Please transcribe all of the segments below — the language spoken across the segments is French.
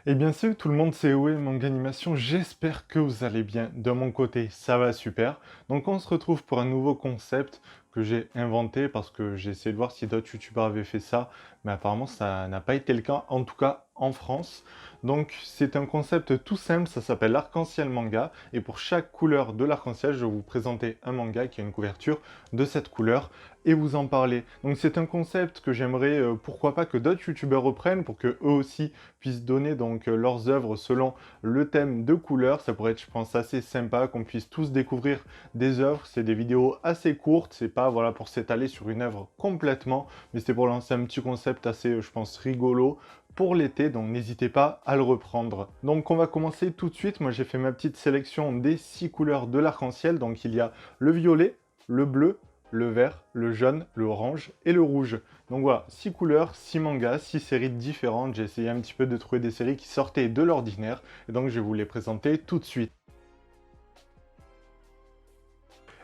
Eh bien salut tout le monde, c'est Oe, Manga Animation, j'espère que vous allez bien. De mon côté, ça va super. Donc on se retrouve pour un nouveau concept que j'ai inventé parce que j'ai essayé de voir si d'autres youtubeurs avaient fait ça, mais apparemment ça n'a pas été le cas, en tout cas en France. Donc c'est un concept tout simple, ça s'appelle l'arc-en-ciel manga, et pour chaque couleur de l'arc-en-ciel, je vais vous présenter un manga qui a une couverture de cette couleur et vous en parler. Donc c'est un concept que j'aimerais, pourquoi pas, que d'autres youtubeurs reprennent pour que eux aussi puissent donner donc leurs œuvres selon le thème de couleur. Ça pourrait être, je pense, assez sympa qu'on puisse tous découvrir des œuvres. C'est des vidéos assez courtes, c'est pas voilà pour s'étaler sur une œuvre complètement, mais c'était pour lancer un petit concept assez, je pense, rigolo pour l'été, donc n'hésitez pas à le reprendre. Donc on va commencer tout de suite. Moi j'ai fait ma petite sélection des 6 couleurs de l'arc-en-ciel. Donc il y a le violet, le bleu, le vert, le jaune, le orange et le rouge. Donc voilà, 6 couleurs, 6 mangas, 6 séries différentes. J'ai essayé un petit peu de trouver des séries qui sortaient de l'ordinaire, et donc je vais vous les présenter tout de suite.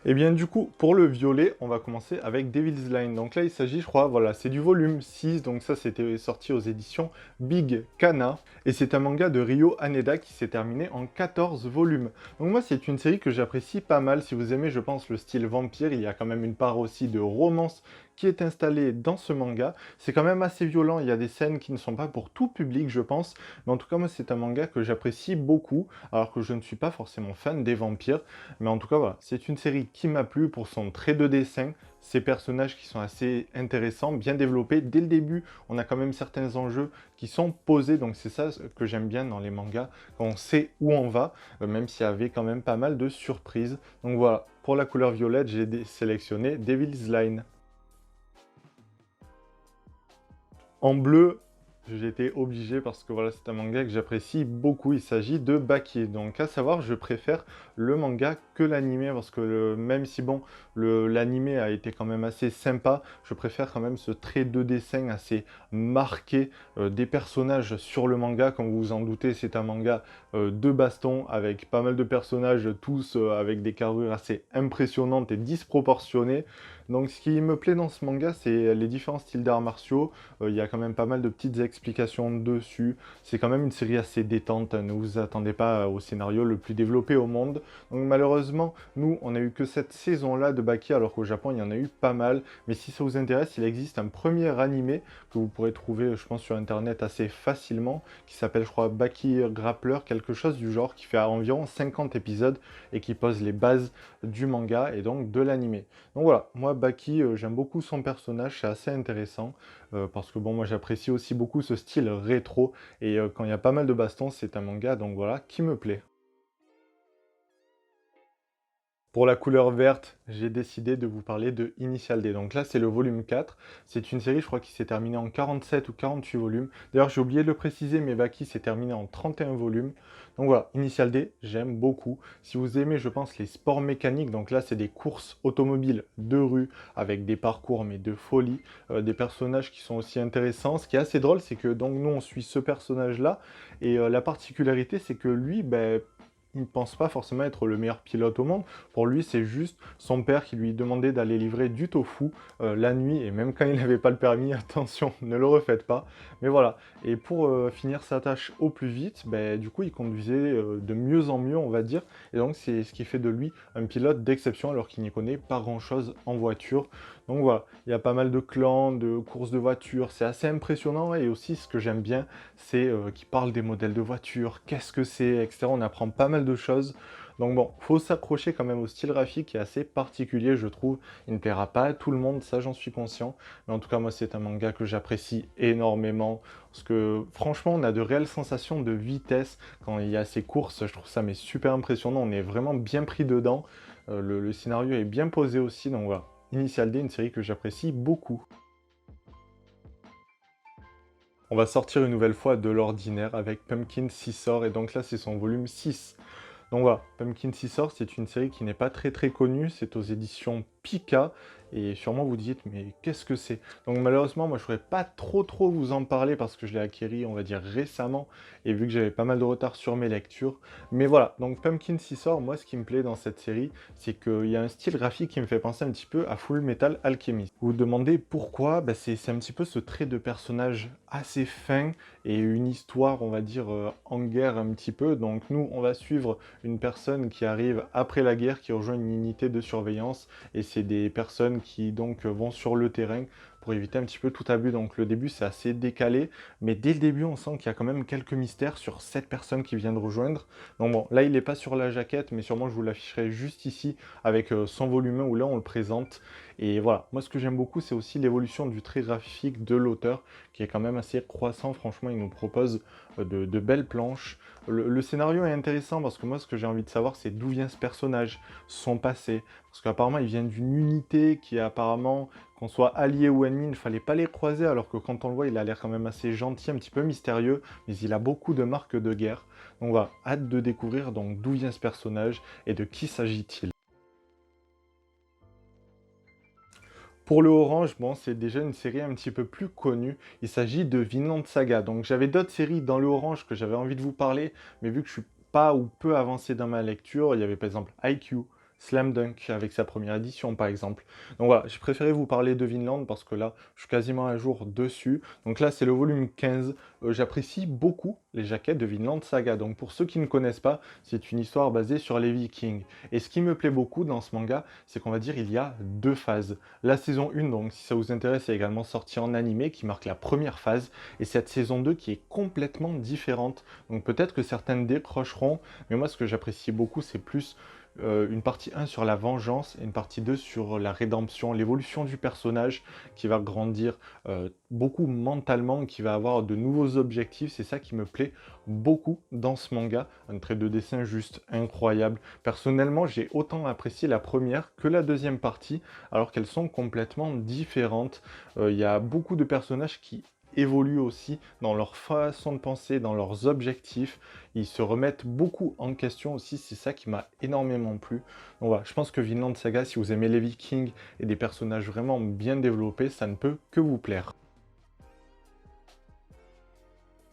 Et bien du coup, pour le violet, on va commencer avec Devil's Line. Donc là, il s'agit, je crois, voilà, c'est du volume 6, donc ça c'était sorti aux éditions Big Kana. Et c'est un manga de Ryo Haneda qui s'est terminé en 14 volumes. Donc moi, c'est une série que j'apprécie pas mal. Si vous aimez, je pense, le style vampire, il y a quand même une part aussi de romance qui est installée dans ce manga. C'est quand même assez violent, il y a des scènes qui ne sont pas pour tout public, je pense. Mais en tout cas, moi, c'est un manga que j'apprécie beaucoup, alors que je ne suis pas forcément fan des vampires. Mais en tout cas, voilà, c'est une série qui m'a plu pour son trait de dessin, ces personnages qui sont assez intéressants, bien développés. Dès le début, on a quand même certains enjeux qui sont posés, donc c'est ça que j'aime bien dans les mangas, quand on sait où on va, même s'il y avait quand même pas mal de surprises. Donc voilà, pour la couleur violette, j'ai sélectionné Devil's Line. En bleu, j'ai été obligé parce que voilà, c'est un manga que j'apprécie beaucoup. Il s'agit de Baki. Donc, à savoir, je préfère le manga que l'animé parce que même si bon, l'animé a été quand même assez sympa, je préfère quand même ce trait de dessin assez marqué des personnages sur le manga. Comme vous vous en doutez, c'est un manga de baston avec pas mal de personnages, tous avec des carrures assez impressionnantes et disproportionnées. Donc, ce qui me plaît dans ce manga, c'est les différents styles d'arts martiaux. Il y a quand même pas mal de petites explications dessus. C'est quand même une série assez détente, hein. Ne vous attendez pas au scénario le plus développé au monde. Donc malheureusement, nous, on n'a eu que cette saison-là de Baki, alors qu'au Japon, il y en a eu pas mal. Mais si ça vous intéresse, il existe un premier animé que vous pourrez trouver, je pense, sur Internet assez facilement, qui s'appelle, je crois, Baki Grappler, quelque chose du genre, qui fait environ 50 épisodes et qui pose les bases du manga et donc de l'animé. Donc voilà, moi, Baki, j'aime beaucoup son personnage, c'est assez intéressant. Parce que bon, moi j'apprécie aussi beaucoup ce style rétro, et quand il y a pas mal de bastons, c'est un manga, donc voilà, qui me plaît. Pour la couleur verte, j'ai décidé de vous parler de Initial D. Donc là, c'est le volume 4. C'est une série, je crois, qui s'est terminée en 47 ou 48 volumes. D'ailleurs, j'ai oublié de le préciser, mais Baki s'est terminé en 31 volumes. Donc voilà, Initial D, j'aime beaucoup. Si vous aimez, je pense, les sports mécaniques, donc là, c'est des courses automobiles de rue avec des parcours, mais de folie, des personnages qui sont aussi intéressants. Ce qui est assez drôle, c'est que donc nous, on suit ce personnage-là, et la particularité, c'est que lui, ben, il ne pense pas forcément être le meilleur pilote au monde. Pour lui, c'est juste son père qui lui demandait d'aller livrer du tofu la nuit, et même quand il n'avait pas le permis, attention, ne le refaites pas. Mais voilà, et pour finir sa tâche au plus vite, ben, du coup, il conduisait de mieux en mieux, on va dire, et donc c'est ce qui fait de lui un pilote d'exception, alors qu'il n'y connaît pas grand-chose en voiture. Donc voilà, il y a pas mal de clans, de courses de voitures, c'est assez impressionnant, et aussi ce que j'aime bien, c'est qu'il parle des modèles de voitures, qu'est-ce que c'est, etc. On apprend pas mal de choses. Donc bon, faut s'accrocher quand même au style graphique qui est assez particulier, je trouve. Il ne plaira pas à tout le monde, ça j'en suis conscient. Mais en tout cas, moi, c'est un manga que j'apprécie énormément. Parce que franchement, on a de réelles sensations de vitesse quand il y a ces courses. Je trouve ça mais super impressionnant. On est vraiment bien pris dedans. Le scénario est bien posé aussi. Donc voilà, Initial D, une série que j'apprécie beaucoup. On va sortir une nouvelle fois de l'ordinaire avec Pumpkin Scissor, et donc là c'est son volume 6. Donc voilà, Pumpkin Scissor, c'est une série qui n'est pas très connue, c'est aux éditions Pika. Et sûrement vous dites, mais qu'est-ce que c'est? Donc malheureusement, moi je ne pourrais pas trop vous en parler parce que je l'ai acquéri, on va dire, récemment. Et vu que j'avais pas mal de retard sur mes lectures. Mais voilà, donc Pumpkin Scissor, moi ce qui me plaît dans cette série, c'est qu'il y a un style graphique qui me fait penser un petit peu à Full Metal Alchemist. Vous vous demandez pourquoi? Bah, c'est un petit peu ce trait de personnage assez fin et une histoire, on va dire, en guerre un petit peu. Donc nous, on va suivre une personne qui arrive après la guerre, qui rejoint une unité de surveillance. Et c'est des personnes qui donc vont sur le terrain pour éviter un petit peu tout abus. Donc le début c'est assez décalé, mais dès le début on sent qu'il y a quand même quelques mystères sur cette personne qui vient de rejoindre. Donc bon, là il n'est pas sur la jaquette, mais sûrement je vous l'afficherai juste ici avec son volume 1 où là on le présente. Et voilà, moi ce que j'aime beaucoup c'est aussi l'évolution du trait graphique de l'auteur qui est quand même assez croissant. Franchement il nous propose de belles planches. Le scénario est intéressant parce que moi ce que j'ai envie de savoir c'est d'où vient ce personnage, son passé. Parce qu'apparemment il vient d'une unité qui est apparemment, qu'on soit allié ou ennemi, il ne fallait pas les croiser, alors que quand on le voit, il a l'air quand même assez gentil, un petit peu mystérieux, mais il a beaucoup de marques de guerre. Donc voilà, hâte de découvrir donc d'où vient ce personnage et de qui s'agit-il. Pour le Orange, bon, c'est déjà une série un petit peu plus connue. Il s'agit de Vinland Saga. Donc j'avais d'autres séries dans le Orange que j'avais envie de vous parler, mais vu que je suis pas ou peu avancé dans ma lecture, il y avait par exemple IQ, Slam Dunk avec sa première édition par exemple. Donc voilà, j'ai préféré vous parler de Vinland parce que là, je suis quasiment à jour dessus. Donc là, c'est le volume 15. J'apprécie beaucoup les jaquettes de Vinland Saga. Donc pour ceux qui ne connaissent pas, c'est une histoire basée sur les Vikings. Et ce qui me plaît beaucoup dans ce manga, c'est qu'on va dire il y a deux phases. La saison 1, donc si ça vous intéresse, est également sortie en animé qui marque la première phase. Et cette saison 2 qui est complètement différente. Donc peut-être que certaines décrocheront, mais moi ce que j'apprécie beaucoup, c'est plus une partie 1 sur la vengeance et une partie 2 sur la rédemption, l'évolution du personnage qui va grandir beaucoup mentalement, qui va avoir de nouveaux objectifs. C'est ça qui me plaît beaucoup dans ce manga. Un trait de dessin juste incroyable. Personnellement, j'ai autant apprécié la première que la deuxième partie, alors qu'elles sont complètement différentes. Il y a beaucoup de personnages qui évoluent aussi dans leur façon de penser, dans leurs objectifs. Ils se remettent beaucoup en question aussi, c'est ça qui m'a énormément plu. Donc voilà, je pense que Vinland Saga, si vous aimez les Vikings et des personnages vraiment bien développés, ça ne peut que vous plaire.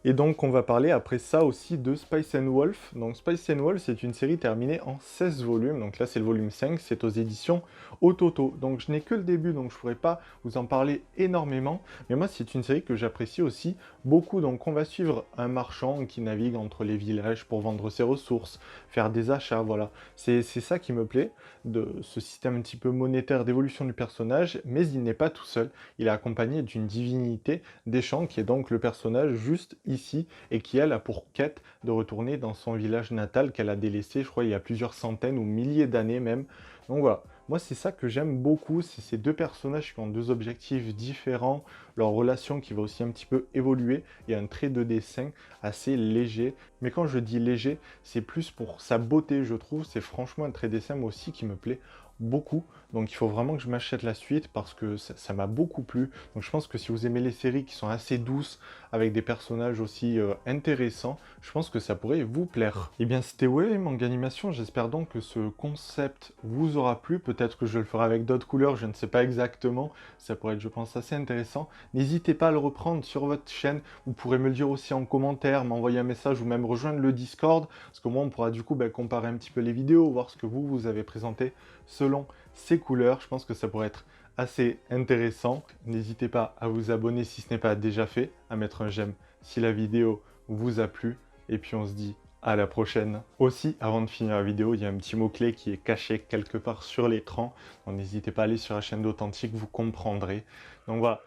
Et donc on va parler après ça aussi de Spice and Wolf. Donc Spice and Wolf c'est une série terminée en 16 volumes, donc là c'est le volume 5, c'est aux éditions Ototo. Donc je n'ai que le début, donc je ne pourrais pas vous en parler énormément, mais moi c'est une série que j'apprécie aussi beaucoup. Donc on va suivre un marchand qui navigue entre les villages pour vendre ses ressources, faire des achats, voilà. C'est ça qui me plaît, de ce système un petit peu monétaire d'évolution du personnage, mais il n'est pas tout seul, il est accompagné d'une divinité des champs qui est donc le personnage juste ici et qui elle a pour quête de retourner dans son village natal qu'elle a délaissé, je crois, il y a plusieurs centaines ou milliers d'années même. Donc voilà, moi c'est ça que j'aime beaucoup, c'est ces deux personnages qui ont deux objectifs différents, leur relation qui va aussi un petit peu évoluer et un trait de dessin assez léger. Mais quand je dis léger, c'est plus pour sa beauté, je trouve, c'est franchement un trait de dessin moi aussi qui me plaît beaucoup, donc il faut vraiment que je m'achète la suite parce que ça m'a beaucoup plu. Donc je pense que si vous aimez les séries qui sont assez douces avec des personnages aussi intéressants, je pense que ça pourrait vous plaire. Et bien c'était ouais Manga Animation, j'espère donc que ce concept vous aura plu. Peut-être que je le ferai avec d'autres couleurs, je ne sais pas exactement, ça pourrait être je pense assez intéressant. N'hésitez pas à le reprendre sur votre chaîne, vous pourrez me le dire aussi en commentaire, m'envoyer un message ou même rejoindre le Discord, parce que moi on pourra du coup comparer un petit peu les vidéos, voir ce que vous avez présenté selon ces couleurs. Je pense que ça pourrait être assez intéressant. N'hésitez pas à vous abonner si ce n'est pas déjà fait, à mettre un j'aime si la vidéo vous a plu, et puis on se dit à la prochaine. Aussi, avant de finir la vidéo, il y a un petit mot-clé qui est caché quelque part sur l'écran, donc n'hésitez pas à aller sur la chaîne d'Authentique, vous comprendrez. Donc voilà.